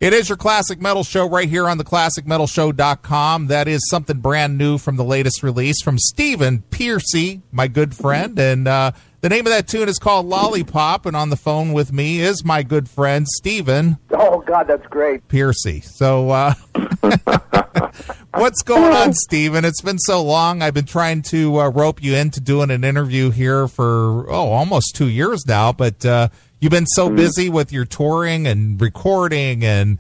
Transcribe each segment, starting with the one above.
It is your Classic Metal Show right here on the ClassicMetalShow.com. That is something brand new from the latest release from Stephen Pearcy, my good friend. And the name of that tune is called Lollipop. And on the phone with me is my good friend, Stephen. Oh, God, that's great. Pearcy. So what's going on, Stephen? It's been so long. I've been trying to rope you into doing an interview here for, almost 2 years now. But you've been so busy with your touring and recording and,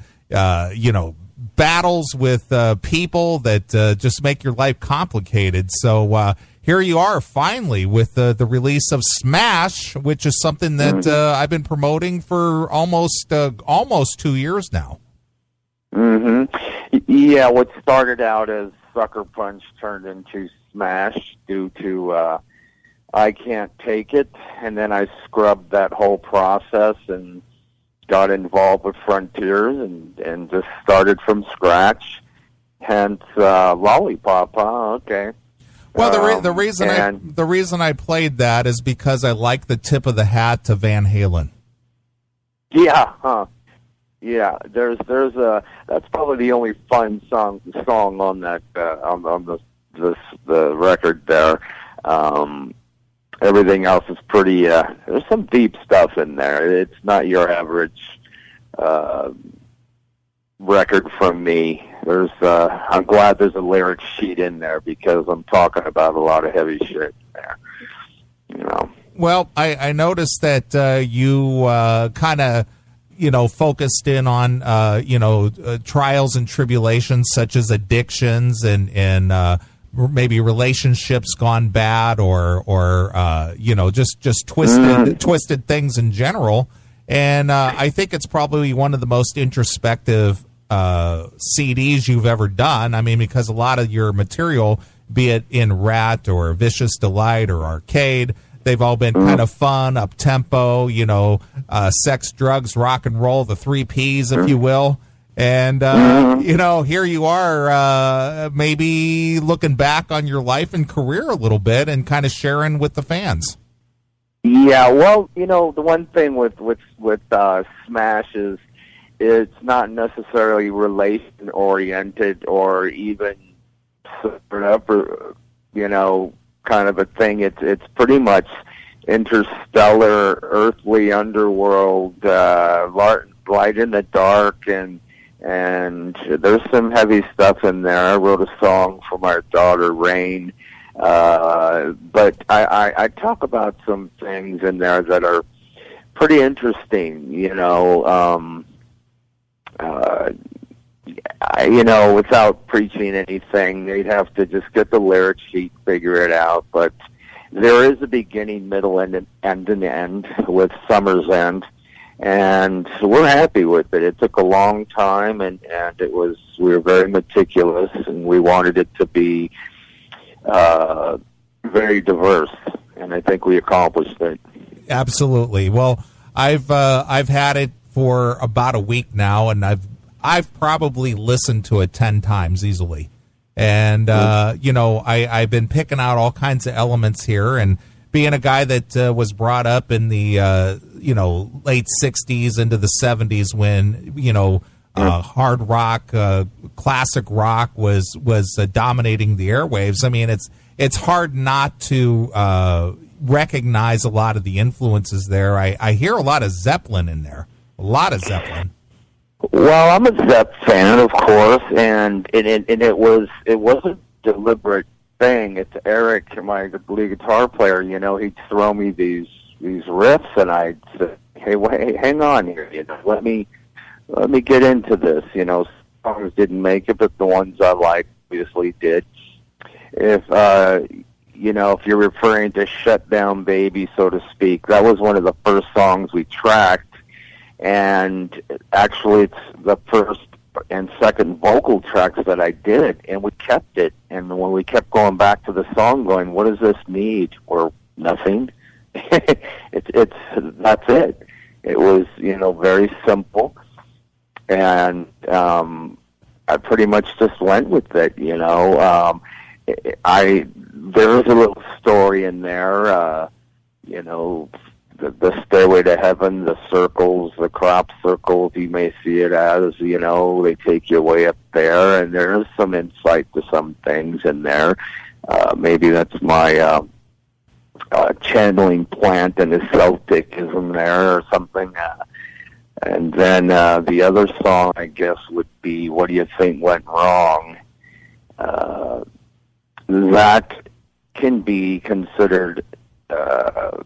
battles with people that just make your life complicated. So here you are finally with the release of Smash, which is something that I've been promoting for almost 2 years now. Yeah, what started out as Sucker Punch turned into Smash due to I Can't Take It, and then I scrubbed that whole process and got involved with Frontiers and just started from scratch. Hence, Lollipop. Huh? Okay. Well, the reason I played that is because I like the tip of the hat to Van Halen. Yeah. Huh. Yeah. There's that's probably the only fun song on that on the record there. Everything else is pretty, there's some deep stuff in there. It's not your average record from me. I'm glad there's a lyric sheet in there because I'm talking about a lot of heavy shit in there. Well, I noticed that you kind of, focused in on, trials and tribulations such as addictions and maybe relationships gone bad or just twisted things in general. And I think it's probably one of the most introspective CDs you've ever done. I mean, because a lot of your material, be it in Ratt or Vicious Delight or Arcade, they've all been kind of fun, up-tempo, sex, drugs, rock and roll, the 3 Ps, if you will. And, here you are, maybe looking back on your life and career a little bit and kind of sharing with the fans. Yeah, well, the one thing with Smash is it's not necessarily relation-oriented or even sort of, kind of a thing. It's pretty much interstellar, earthly underworld, light in the dark, and there's some heavy stuff in there. I wrote a song for my daughter, Rain, but I talk about some things in there that are pretty interesting, without preaching anything. They'd have to just get the lyric sheet, figure it out, but there is a beginning, middle, and an end with Summer's End. And we're happy with it. It took a long time, and we were very meticulous, and we wanted it to be very diverse, and I think we accomplished it. Absolutely. Well, I've had it for about a week now, and I've probably listened to it 10 times easily. And I've been picking out all kinds of elements here, and being a guy that was brought up in the late 60s into the 70s when hard rock, classic rock was dominating the airwaves. I mean, it's hard not to recognize a lot of the influences there. I hear a lot of Zeppelin in there, a lot of Zeppelin. Well, I'm a Zepp fan, of course, and it was a deliberate thing. It's Eric, my lead guitar player. He'd throw me these riffs, and I'd say, "Hey, wait, hang on here. Let me get into this." Songs didn't make it, but the ones I liked obviously did. If you're referring to "Shut Down Baby," so to speak, that was one of the first songs we tracked, and actually, it's the first and second vocal tracks that I did, and we kept it. And when we kept going back to the song, going, "What does this need?" or "Nothing." That's it. It was very simple, and I pretty much just went with it. There is a little story in there. the Stairway to Heaven, the circles, the crop circles, you may see it as, they take you way up there, and there is some insight to some things in there. Maybe that's my channeling plant and the Celticism there or something. And then the other song, I guess, would be What Do You Think Went Wrong? That can be considered, per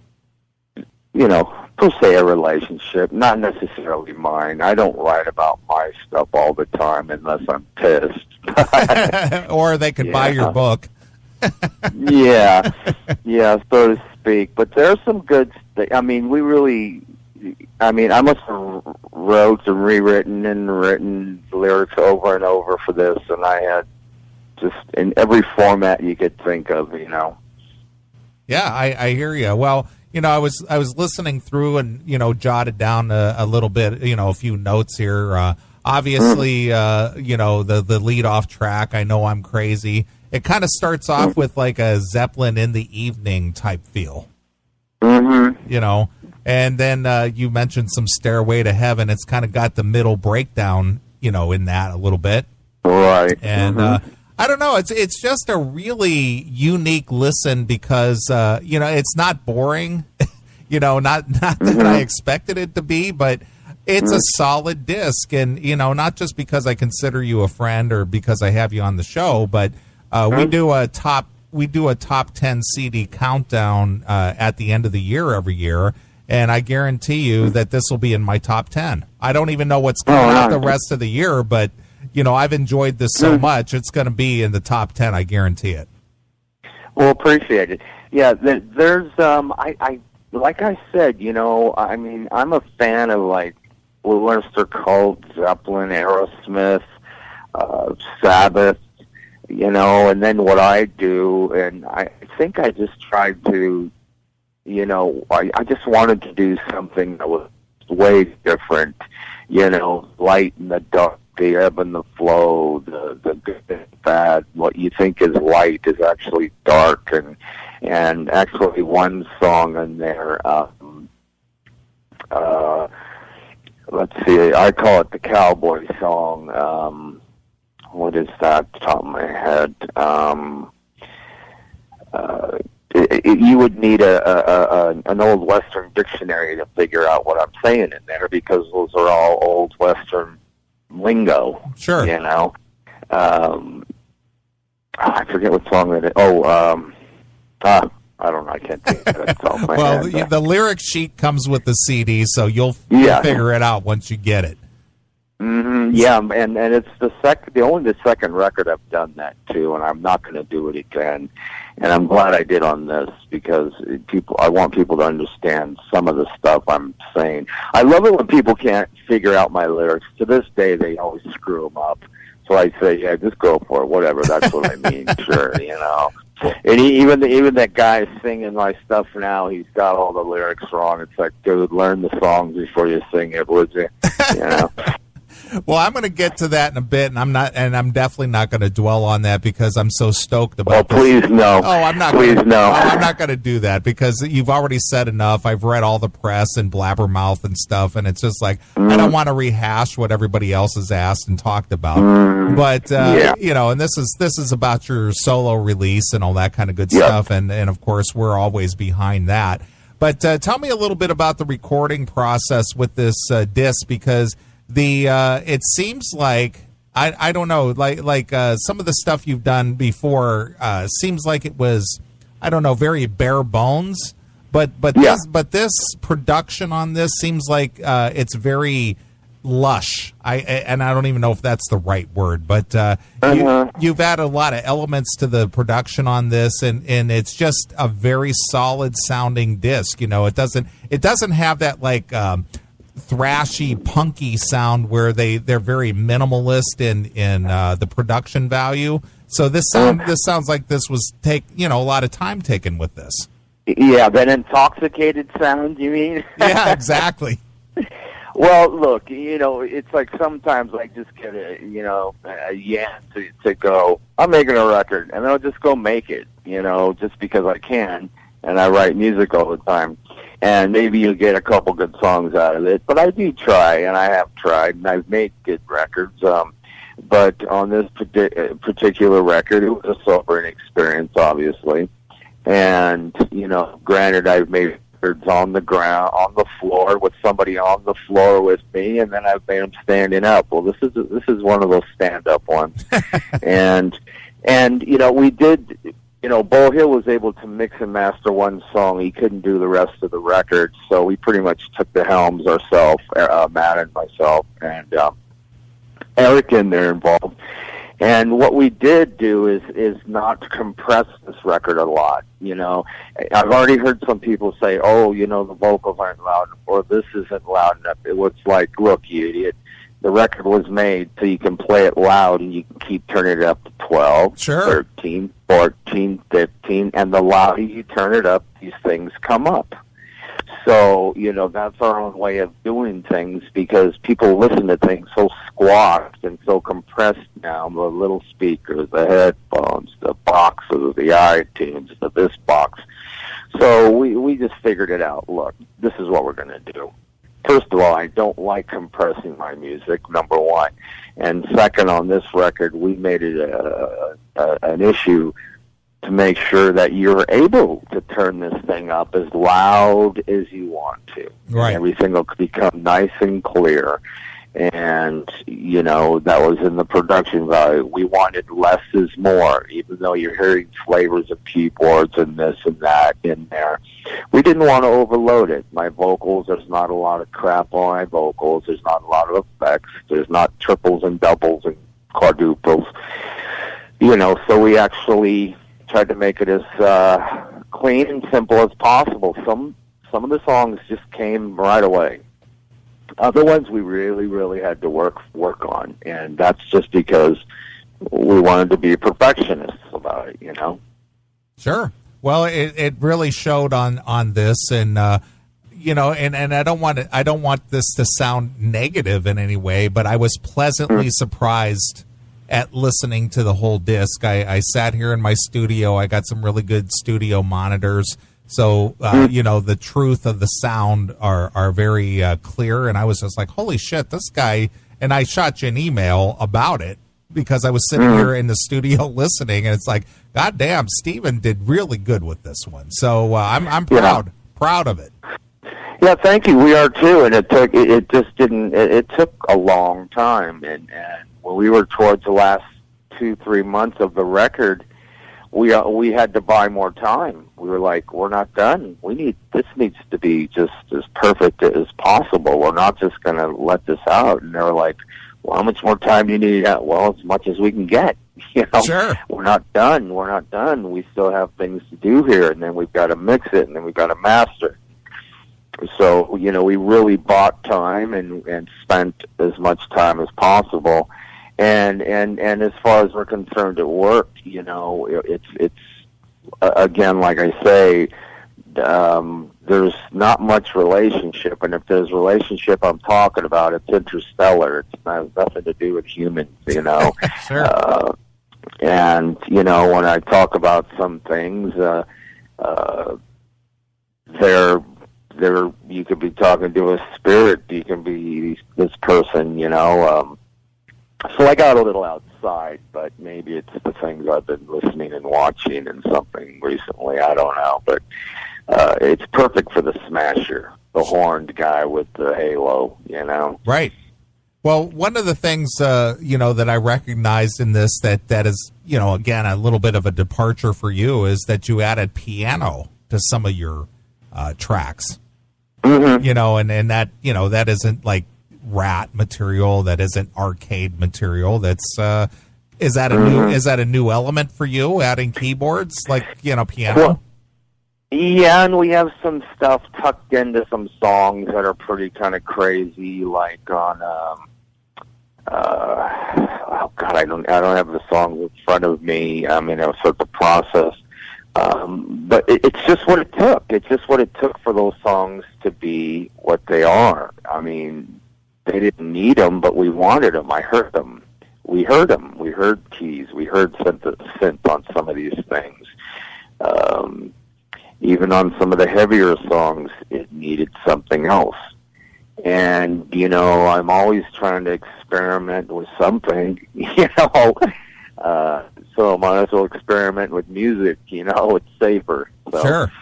se a relationship, not necessarily mine. I don't write about my stuff all the time unless I'm pissed. Or they could buy your book. yeah, so to speak. But there's some good I must have wrote and rewritten and written lyrics over and over for this, and I had just in every format you could think of, Yeah, I hear you. Well, I was listening through and, jotted down a little bit, a few notes here. Obviously, the lead off track, I Know I'm Crazy. It kind of starts off with like a Zeppelin in the Evening type feel. Mm-hmm. And then you mentioned some Stairway to Heaven. It's kind of got the middle breakdown, in that a little bit. Right. And I don't know. It's just a really unique listen because, it's not boring, not that I expected it to be, but it's a solid disc. And, not just because I consider you a friend or because I have you on the show, but we do a top 10 CD countdown at the end of the year every year. And I guarantee you that this will be in my top 10. I don't even know what's coming out the rest of the year, but I've enjoyed this so much, it's going to be in the top 10, I guarantee it. Well, appreciate it. Yeah, there's, I like I said, I'm a fan of, like, Blue Oyster Cult, Zeppelin, Aerosmith, Sabbath, and then what I do, and I think I just tried to, I just wanted to do something that was way different, light and the dark, the ebb and the flow, the good and bad. What you think is light is actually dark, and actually one song in there, let's see, I call it the cowboy song. What is that? Top of my head. You would need an old Western dictionary to figure out what I'm saying in there, because those are all old Western lingo. Sure. I forget what song that is. I don't know. I can't think of it. Well, the lyric sheet comes with the CD, so you'll figure it out once you get it. Mm-hmm. Yeah, and it's the second record I've done that too, and I'm not going to do it again. And I'm glad I did on this, because I want people to understand some of the stuff I'm saying. I love it when people can't figure out my lyrics. To this day, they always screw them up. So I say, yeah, just go for it, whatever. That's what I mean. Sure, And even that guy singing my stuff now, he's got all the lyrics wrong. It's like, dude, learn the songs before you sing it, would you? Well, I'm going to get to that in a bit, and I'm definitely not going to dwell on that because I'm so stoked about this. Please no. I'm not going to do that because you've already said enough. I've read all the press and blabbermouth and stuff, and it's just like I don't want to rehash what everybody else has asked and talked about. But and this is about your solo release and all that kind of good stuff, and of course we're always behind that. But tell me a little bit about the recording process with this disc, because it seems like I don't know, like some of the stuff you've done before seems like it was, I don't know, very bare bones, but this production on this seems like it's very lush. I don't even know if that's the right word, but you've added a lot of elements to the production on this, and it's just a very solid sounding disc. It doesn't have that like thrashy, punky sound where they're very minimalist in the production value. So this sounds like this was a lot of time taken with this. Yeah, that intoxicated sound, you mean? Yeah, exactly. Well, look, it's like sometimes I just get a yen to go, I'm making a record, and I'll just go make it, just because I can, and I write music all the time. and maybe you get a couple good songs out of it. But I do try, and I have tried, and I've made good records. But on this particular record, it was a sobering experience, obviously. And, you know, granted, I've made records on the ground, on the floor, with somebody on the floor with me, and then I've made them standing up. Well, this is one of those stand-up ones. and you know, we did, you know, Bo Hill was able to mix and master one song. He couldn't do the rest of the record, so we pretty much took the helms ourselves, Matt and myself, and Eric in there involved. And what we did do is not compress this record a lot. You know, I've already heard some people say, "Oh, you know, the vocals aren't loud," or "This isn't loud enough." It was like, look, you idiot. The record was made so you can play it loud, and you can keep turning it up to 12, sure. 13, 14, 15, and the louder you turn it up, these things come up. So, you know, that's our own way of doing things, because people listen to things so squashed and so compressed now. The little speakers, the headphones, the boxes, the iTunes, this box. So we just figured it out. Look, this is what we're going to do. First of all, I don't like compressing my music, number one. And second, on this record, we made it an issue to make sure that you're able to turn this thing up as loud as you want to. Right. Everything will become nice and clear. And, you know, that was in the production value. We wanted less is more, even though you're hearing flavors of keyboards and this and that in there. We didn't want to overload it. My vocals, there's not a lot of crap on my vocals. There's not a lot of effects. There's not triples and doubles and quadruples. You know, so we actually tried to make it as clean and simple as possible. Some of the songs just came right away. Other ones we really, really had to work on, and that's just because we wanted to be perfectionists about it, you know? Sure. Well, it really showed on this, and you know, and I don't want this to sound negative in any way, but I was pleasantly surprised at listening to the whole disc. I sat here in my studio. I got some really good studio monitors. So, you know, the truth of the sound are very clear. And I was just like, holy shit, this guy. And I shot you an email about it because I was sitting here in the studio listening. And it's like, God damn, Steven did really good with this one. So I'm proud of it. Yeah, thank you. We are too. And it took a long time. And when we were towards the last 2-3 months of the record, we had to buy more time. We were like, we're not done. This needs to be just as perfect as possible. We're not just going to let this out. And they were like, well, how much more time do you need? Well, as much as we can get. You know, sure. We're not done. We still have things to do here, and then we've got to mix it, and then we've got to master. So, you know, we really bought time and spent as much time as possible. And as far as we're concerned, it worked. You know, it's again, like I say, there's not much relationship, and if there's relationship I'm talking about, it's interstellar. It has nothing to do with humans, you know. Sure. And you know, when I talk about some things, you could be talking to a spirit. You can be this person, you know. So I got a little outside, but maybe it's the things I've been listening and watching and something recently. I don't know, but it's perfect for the smasher, the horned guy with the halo, you know. Right. Well, one of the things, you know, that I recognized in this that is, you know, again, a little bit of a departure for you is that you added piano to some of your tracks. Mm-hmm. You know, and that, you know, that isn't like Ratt material, that isn't arcade material. That's is that a new element for you, adding keyboards, like, you know, piano? Well, yeah, and we have some stuff tucked into some songs that are pretty kind of crazy, like on oh God, I don't have the songs in front of me. I mean, it was sort of the process. But it's just what it took. It's just what it took for those songs to be what they are. I mean, they didn't need them, but we wanted them. I heard them. We heard them. We heard keys. We heard synth on some of these things. even on some of the heavier songs, it needed something else. And, I'm always trying to experiment with something, so I might as well experiment with music, it's safer. So, sure.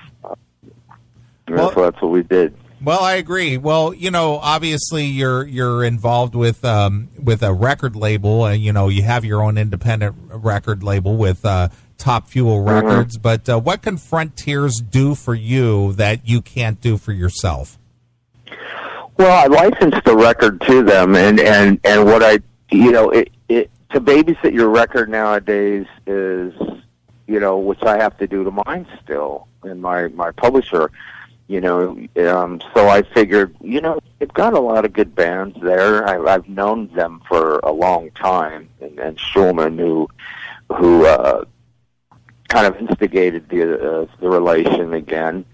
So that's what we did. Well, I agree. Well, obviously you're involved with a record label. You have your own independent record label with Top Fuel Records. But what can Frontiers do for you that you can't do for yourself? Well, I licensed the record to them, and what to babysit your record nowadays is, which I have to do to mine still, and my publisher. So I figured, they've got a lot of good bands there. I've known them for a long time, and Schulman, who kind of instigated the relation again.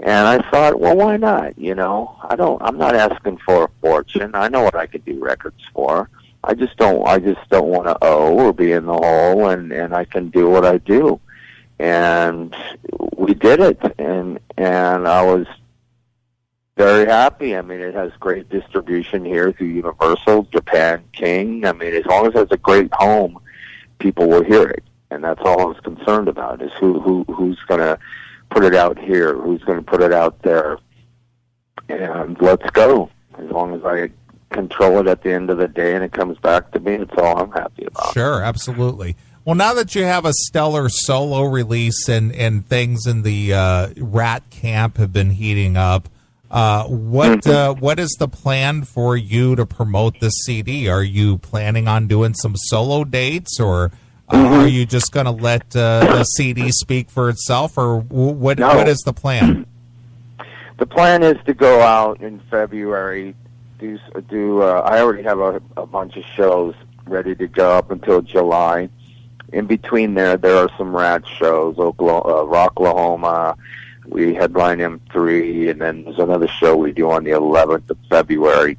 And I thought, well, why not? I'm not asking for a fortune. I know what I could do records for. I just don't want to owe or be in the hole, and I can do what I do. And we did it, and I was very happy. I mean, it has great distribution here through Universal, Japan, King. I mean, as long as it's a great home, people will hear it, and that's all I was concerned about, is who's going to put it out here, who's going to put it out there, and let's go. As long as I control it at the end of the day and it comes back to me, it's all I'm happy about. Sure, absolutely. Well, now that you have a stellar solo release and things in the Ratt camp have been heating up, what is the plan for you to promote this CD? Are you planning on doing some solo dates, or are you just going to let the CD speak for itself, or what is the plan? The plan is to go out in February. I already have a bunch of shows ready to go up until July. In between there are some Ratt shows, Rocklahoma. We headline M3, and then there's another show we do on the 11th of February,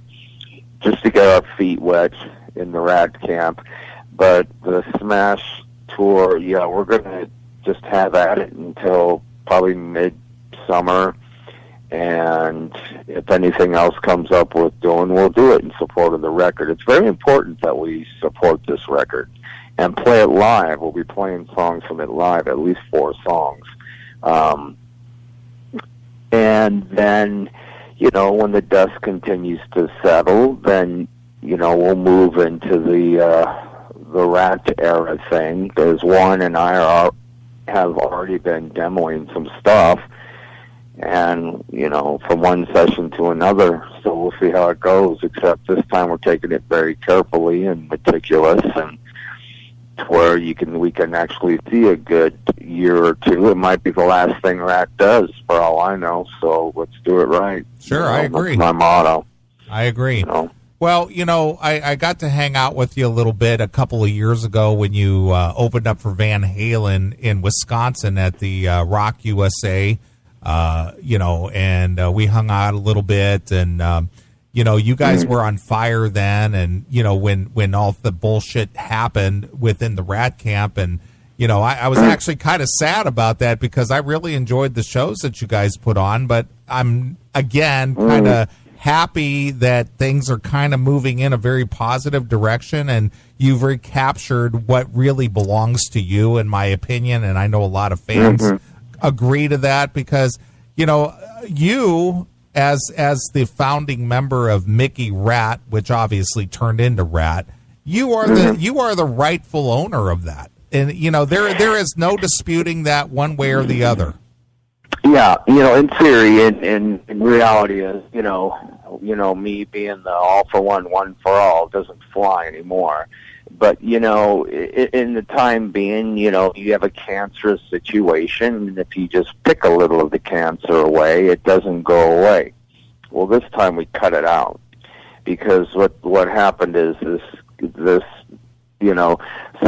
just to get our feet wet in the Ratt camp. But the Smash tour, we're going to just have at it until probably mid-summer. And if anything else comes up with doing, we'll do it in support of the record. It's very important that we support this record and play it live. We'll be playing songs from it live, at least 4 songs. And then, when the dust continues to settle, then, we'll move into the Ratt era thing. Because Warren and I have already been demoing some stuff, and, from one session to another, so we'll see how it goes, except this time we're taking it very carefully and meticulous, and to where we can actually see a good year or two. It might be the last thing Ratt does, for all I know, so let's do it right. Sure, I agree. That's my motto. I agree. Well, I got to hang out with you a little bit a couple of years ago when you opened up for Van Halen in Wisconsin at the Rock USA, and we hung out a little bit, and you guys were on fire then, and when all the bullshit happened within the Ratt camp, and I was actually kind of sad about that, because I really enjoyed the shows that you guys put on, but I'm again kind of happy that things are kind of moving in a very positive direction, and you've recaptured what really belongs to you, in my opinion, and I know a lot of fans agree to that, because you as the founding member of Mickey Ratt, which obviously turned into Ratt, you are the rightful owner of that, and there is no disputing that one way or the other. Yeah, in theory, in reality, is me being the all for one for all doesn't fly anymore. But in the time being, you have a cancerous situation, and if you just pick a little of the cancer away, it doesn't go away. Well, this time we cut it out, because what happened is this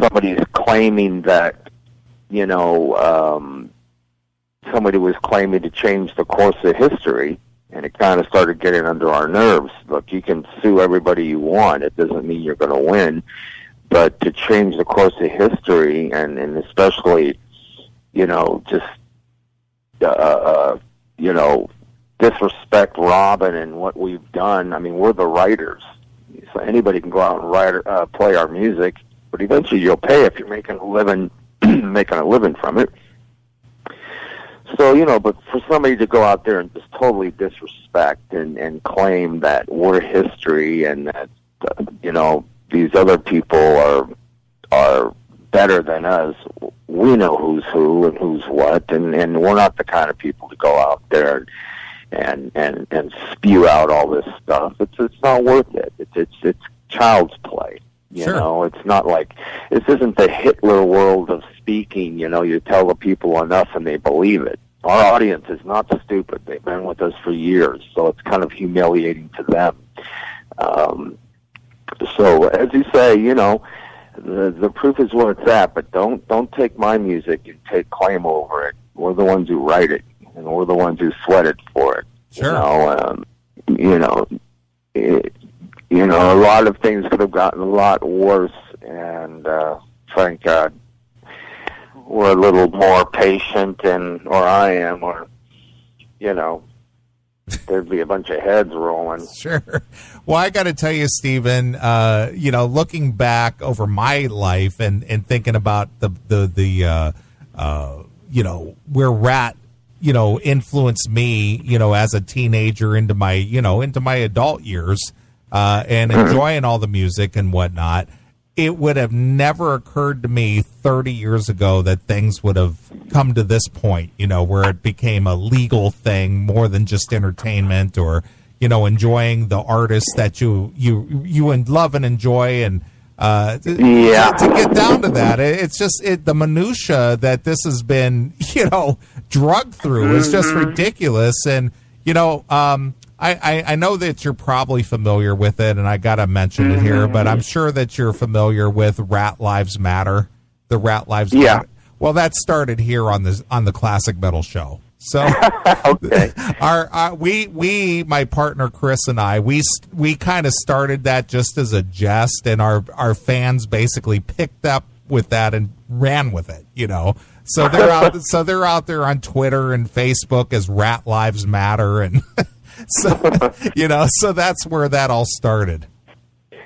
somebody's claiming that somebody was claiming to change the course of history, and it kind of started getting under our nerves. Look, you can sue everybody you want. It doesn't mean you're going to win. But to change the course of history, and especially, just you know, disrespect Robin and what we've done. I mean, we're the writers, so anybody can go out and play our music, but eventually you'll pay if you're making a living from it. So, you know, but for somebody to go out there and just totally disrespect and claim that we're history and that, you know, these other people are better than us, we know who's who and who's what, and we're not the kind of people to go out there and spew out all this stuff. It's not worth it. It's child's play. You know, it's not like, this isn't the Hitler world of speaking. You know, you tell the people enough and they believe it. Our audience is not stupid. They've been with us for years, so it's kind of humiliating to them. So, as you say, you know, the proof is where it's at, but don't take my music and take claim over it. We're the ones who write it, and we're the ones who sweated for it. Sure. You know, a lot of things could have gotten a lot worse, and thank God we're a little more patient, or I am, or, you know, there'd be a bunch of heads rolling. Sure. Well, I got to tell you, Stephen, you know, looking back over my life and thinking about the you know, where Ratt, you know, influenced me, you know, as a teenager into my adult years, and enjoying all the music and whatnot, it would have never occurred to me 30 years ago that things would have come to this point, you know, where it became a legal thing more than just entertainment, or, you know, enjoying the artists that you love and enjoy, and to get down to that, it's just the minutia that this has been, you know, drugged through is just ridiculous. And, you know, I know that you're probably familiar with it, and I got to mention it here, but I'm sure that you're familiar with Ratt Lives Matter, the Ratt Lives Matter. Well, that started here on the Classic Metal Show. So, okay. We, my partner Chris and I, we kind of started that just as a jest, and our fans basically picked up with that and ran with it, you know. So they're out there on Twitter and Facebook as Ratt Lives Matter, and so, you know, so that's where that all started.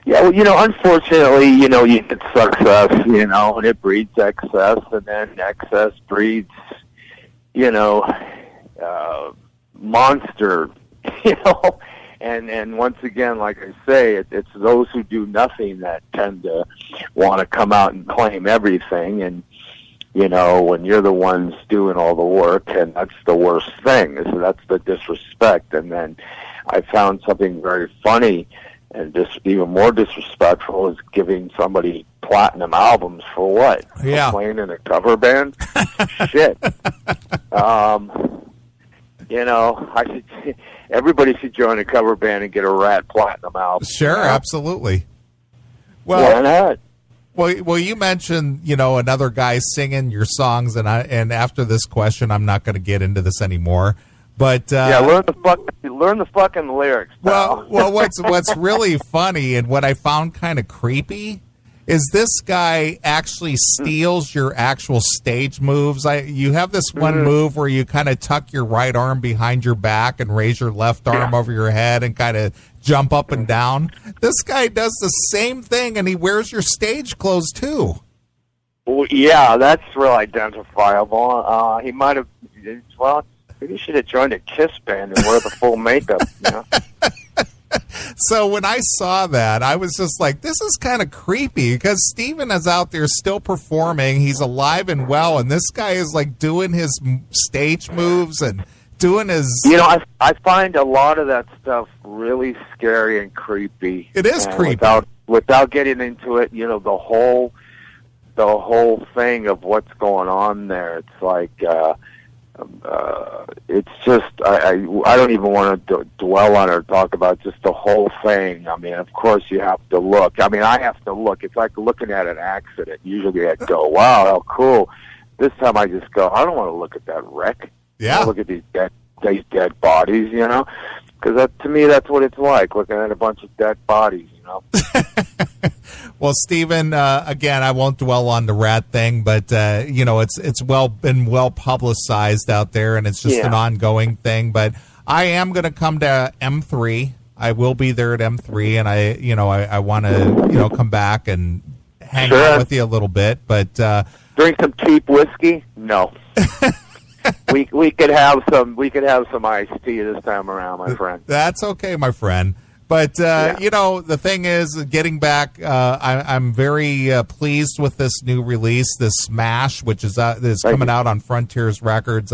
Yeah, well, you know, unfortunately, you know, you get success, you know, and it breeds excess, and then excess breeds, you know, monster, you know, and once again, like I say, it's those who do nothing that tend to want to come out and claim everything, and, you know, when you're the ones doing all the work, and that's the worst thing, so that's the disrespect. And then I found something very funny and just even more disrespectful is giving somebody platinum albums for what? Yeah. For playing in a cover band? Shit. You know, everybody should join a cover band and get a Ratt platinum album. Sure, you know? Absolutely. Well, why not? Well, you mentioned, you know, another guy singing your songs, and after this question, I'm not going to get into this anymore. But learn the fucking lyrics. Well, what's really funny and what I found kind of creepy is this guy actually steals your actual stage moves. You have this one move where you kind of tuck your right arm behind your back and raise your left arm over your head and kind of jump up and down. This guy does the same thing, and he wears your stage clothes too. Well, yeah, that's real identifiable. He might have. Well, maybe you should have joined a Kiss band and wear the full makeup. You know? So when I saw that, I was just like, this is kind of creepy, because Steven is out there still performing. He's alive and well, and this guy is like doing his stage moves and doing his... You know, I find a lot of that stuff really scary and creepy. It is creepy. Without getting into it, you know, the whole thing of what's going on there, it's like... it's just I don't even want to dwell on or talk about just the whole thing. I mean, of course you have to look. I mean, I have to look. It's like looking at an accident. Usually I'd go, wow, how cool. This time I just go, I don't want to look at that wreck. Yeah. Look at these dead bodies, you know? Because to me, that's what it's like, looking at a bunch of dead bodies, you know? Well, Stephen, again, I won't dwell on the Ratt thing, but it's been well publicized out there, and it's just an ongoing thing. But I am going to come to M3. I will be there at M3, and I want to come back and hang out with you a little bit. But drink some cheap whiskey? No. we could have some iced tea this time around, my friend. That's okay, my friend. But, the thing is, getting back, I'm very pleased with this new release, this Smash, which is coming out on Frontiers Records.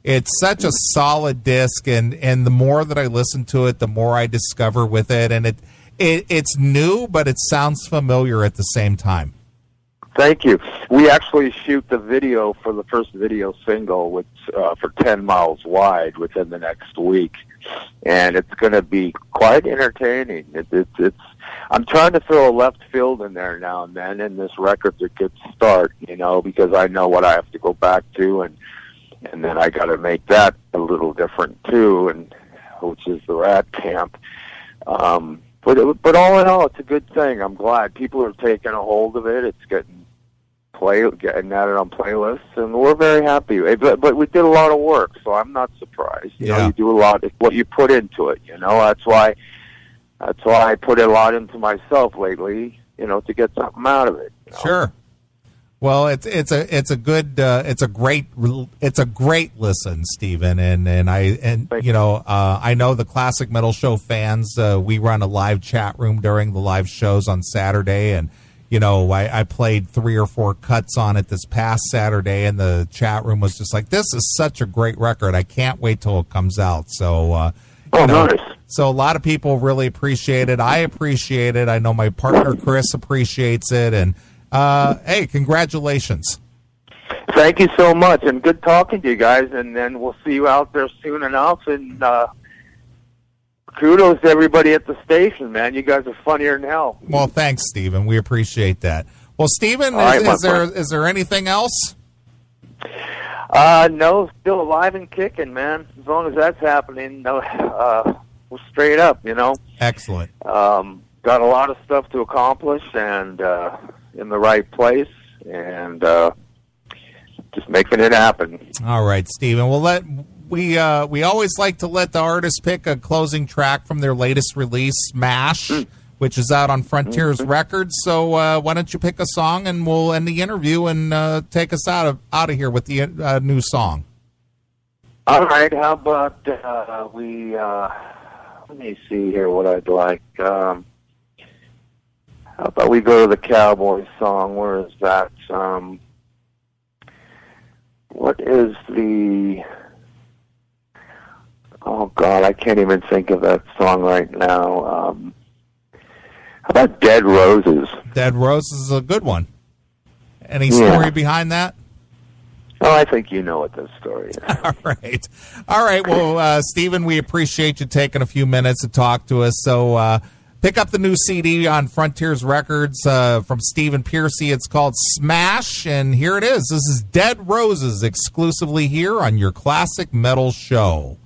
It's such a solid disc, and the more that I listen to it, the more I discover with it. And it's new, but it sounds familiar at the same time. Thank you. We actually shoot the video for the first video single for 10 Miles Wide within the next week. And it's going to be quite entertaining. It's. I'm trying to throw a left field in there now and then, and this record's a good start, because I know what I have to go back to, and then I got to make that a little different too, and which is the Ratt Camp. But all in all, it's a good thing. I'm glad people are taking a hold of it. It's getting at it on playlists, and we're very happy. But we did a lot of work, so I'm not surprised. You do a lot. It's what you put into it. That's why I put a lot into myself lately. To get something out of it. Sure. Well, it's a great listen, Stephen, and I know the Classic Metal Show fans. We run a live chat room during the live shows on Saturday, and I played 3 or 4 cuts on it this past Saturday, and the chat room was just like, "This is such a great record! I can't wait till it comes out." So, nice. So a lot of people really appreciate it. I appreciate it. I know my partner Chris appreciates it, and hey, congratulations! Thank you so much, and good talking to you guys. And then we'll see you out there soon enough. And kudos to everybody at the station, man. You guys are funnier than hell. Well, thanks, Stephen. We appreciate that. Well, Stephen, is there anything else? No, still alive and kicking, man. As long as that's happening, we're straight up, Excellent. Got a lot of stuff to accomplish, and in the right place, and just making it happen. All right, Stephen. Well, we always like to let the artist pick a closing track from their latest release, Smash, which is out on Frontiers Records. So why don't you pick a song, and we'll end the interview and take us out of here with the new song. All right. How about let me see here what I'd like. How about we go to the Cowboys song? Where is that? What is the... Oh, God, I can't even think of that song right now. How about Dead Roses? Dead Roses is a good one. Any story behind that? Oh, I think you know what the story is. All right. Well, Stephen, we appreciate you taking a few minutes to talk to us. So pick up the new CD on Frontiers Records from Stephen Pearcy. It's called Smash, and here it is. This is Dead Roses exclusively here on your Classic Metal Show.